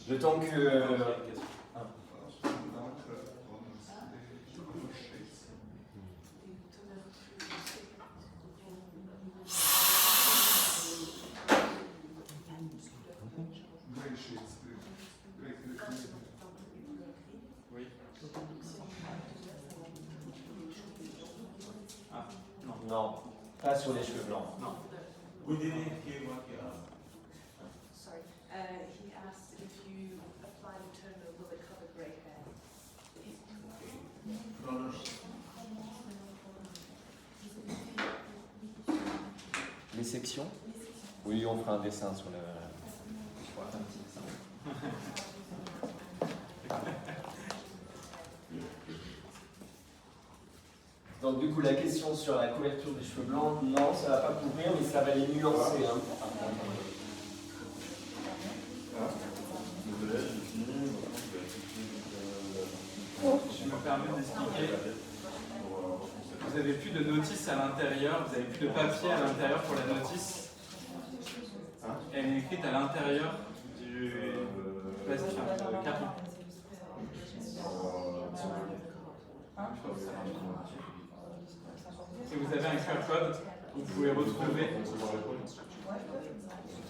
Le temps que... Non, pas sur les cheveux blancs. Non. We didn't hear what you asked. Sorry. He asked if you apply the toner, will it cover grey hair? Les sections? Oui, on fera un dessin sur le... un petit dessin. Donc du coup, la question sur la couverture des cheveux blancs, non, ça ne va pas couvrir, mais ça va les nuancer. Hein. Je me permets d'expliquer. Vous n'avez plus de notice à l'intérieur, vous n'avez plus de papier à l'intérieur pour la notice. Elle est écrite à l'intérieur du plastique, du carton. Si vous avez un QR code, vous pouvez retrouver tout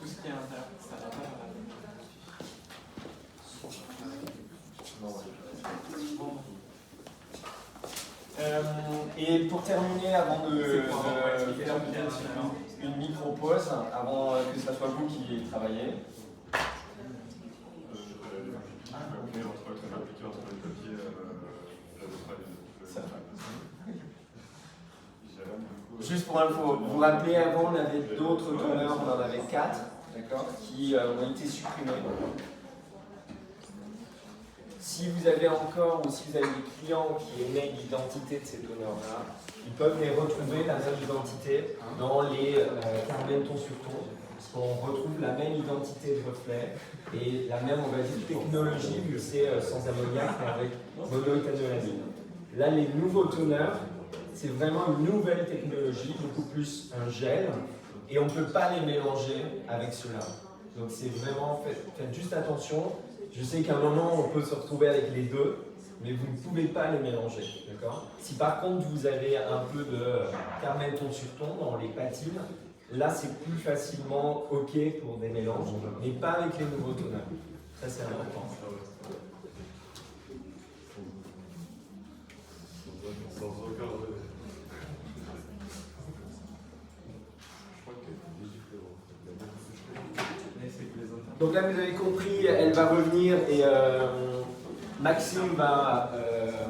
ce qui est à l'intérieur. Ça va pas. Et pour terminer, avant de faire finalement. une micro-pause, avant que ce soit vous qui travaillez. Juste pour info, vous vous rappelez, avant on avait d'autres teneurs, on en avait 4, d'accord, qui ont été supprimés. Si vous avez encore, ou si vous avez des clients qui émettent l'identité de ces teneurs-là, ils peuvent les retrouver, la même identité, dans les Carmen ton sur ton, parce qu'on retrouve la même identité de reflet et la même, on va dire, technologie, vu que c'est sans ammoniac, mais avec monoéthanolamine. Là, les nouveaux teneurs, c'est vraiment une nouvelle technologie, beaucoup plus un gel, et on ne peut pas les mélanger avec cela. Donc c'est vraiment, faites juste attention. Je sais qu'à un moment, on peut se retrouver avec les deux, mais vous ne pouvez pas les mélanger, d'accord? Si par contre, vous avez un peu de Carmen ton sur ton dans les patines, là, c'est plus facilement OK pour des mélanges, mais pas avec les nouveaux teneurs. Ça, c'est important. Donc là, vous avez compris, elle va revenir et Maxime va,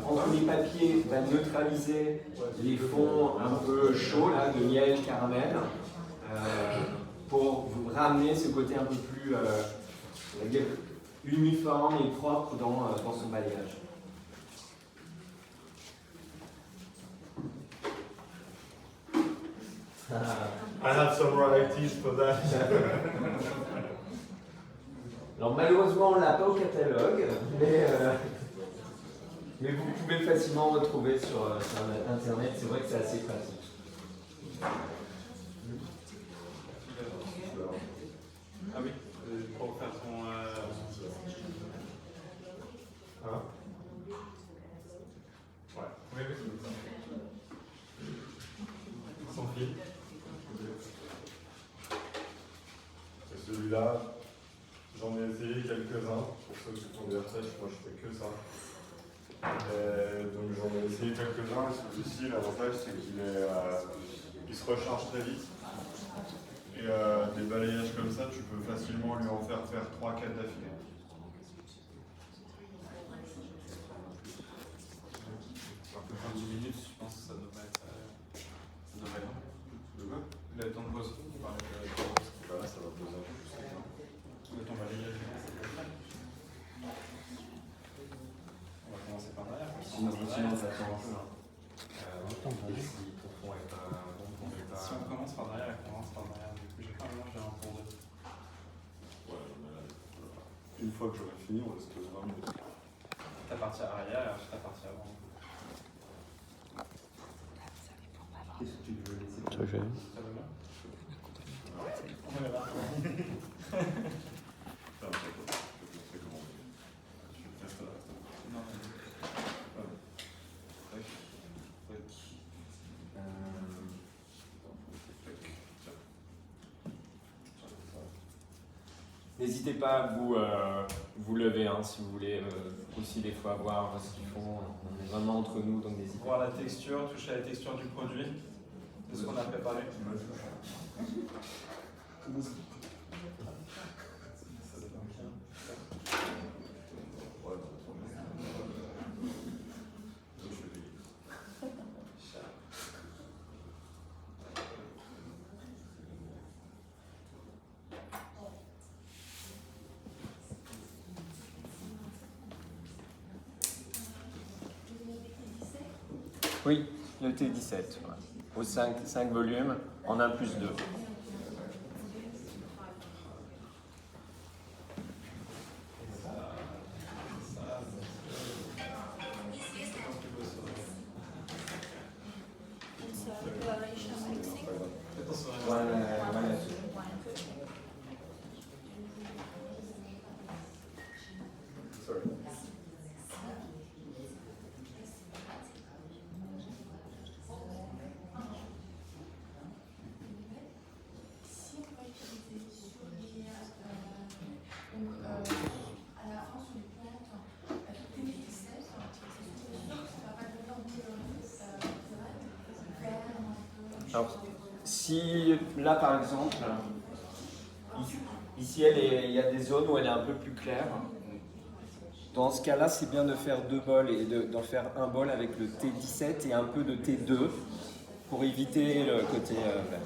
entre les papiers, va neutraliser les fonds un peu chauds là, de miel, caramel, pour vous ramener ce côté un peu plus on va dire, uniforme et propre dans son balayage. I have some varieties for that. Alors malheureusement, on ne l'a pas au catalogue, mais vous pouvez facilement retrouver sur Internet. C'est vrai que c'est assez pratique. Ah oui, pour faire son... Hein? Ouais. Oui, oui. Sans fil. Et celui-là, j'en ai essayé quelques-uns. Pour ceux qui font des recherches, moi je fais que ça. Donc j'en ai essayé quelques-uns. Et celui-ci, l'avantage c'est qu'il se recharge très vite. Et des balayages comme ça, tu peux facilement lui en faire 3-4 d'affilée. Un peu 10 minutes, je pense que ça devrait être... ça devrait être... Le temps de pause, vous parlez de la pause. Voilà, ça va poser un peu plus. Le temps de balayage, on va commencer par derrière. Sinon, ça attend un peu. Si on commence par derrière, on commence par derrière. Du coup, j'ai pas un mélange d'un pour deux. Ouais, mais là, une fois que j'aurai fini, on reste 20 minutes. Ta partie arrière et ensuite ta partie avant. Qu'est-ce que tu veux laisser? Ça va bien? On est là. Enfin, je sais comment N'hésitez pas à vous lever hein, si vous voulez aussi des fois voir ce qu'ils font. On est vraiment entre nous, donc n'hésitez pas. Voir la texture, toucher à la texture du produit, de ce qu'on a préparé. Oui, le T17, ouais. Aux 5 volumes, en 1+2. Alors, si là par exemple, ici il y a des zones où elle est un peu plus claire. Dans ce cas-là, c'est bien de faire 2 bols et d'en faire un bol avec le T17 et un peu de T2 pour éviter le côté vert.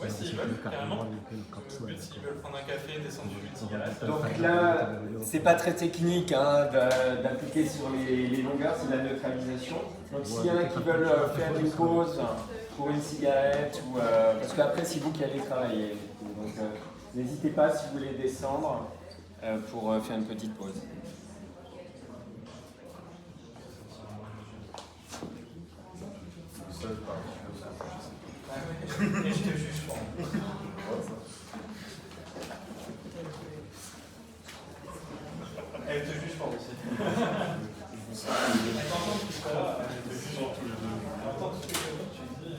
Ouais, s'ils veulent, carrément. Le but, s'ils veulent prendre un café, descendre une cigarette. Donc là, c'est pas très technique hein, d'appliquer sur les longueurs, c'est la neutralisation. Donc s'il y en a qui veulent faire une pause pour une cigarette, ou, parce qu'après c'est vous qui allez travailler. Donc n'hésitez pas si vous voulez descendre pour faire une petite pause. Et je te juge pas. Elle te juge pas aussi. Elle t'entend tout ça là. Elle te juge tous les deux. Elle entend tout ce que tu dis.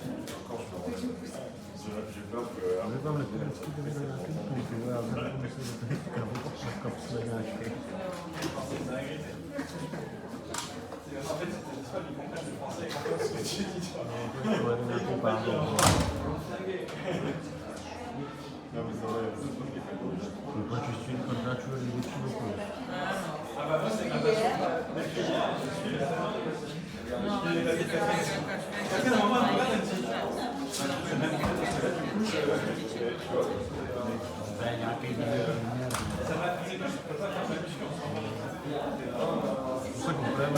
J'ai peur que. En fait, c'était soit du comptage de français et comprendre ce que tu dis. Non, mais ça va, Ah bah moi c'est ma passion. Ma filière, je suis la salle. Je suis les papiers de café. Café, normalement, on regarde un petit. Je même pas parce que là, du coup, tu vois. Ça va, tu sais que je peux pas faire ma muscu en ce moment. C'est pour ça qu'on peut même.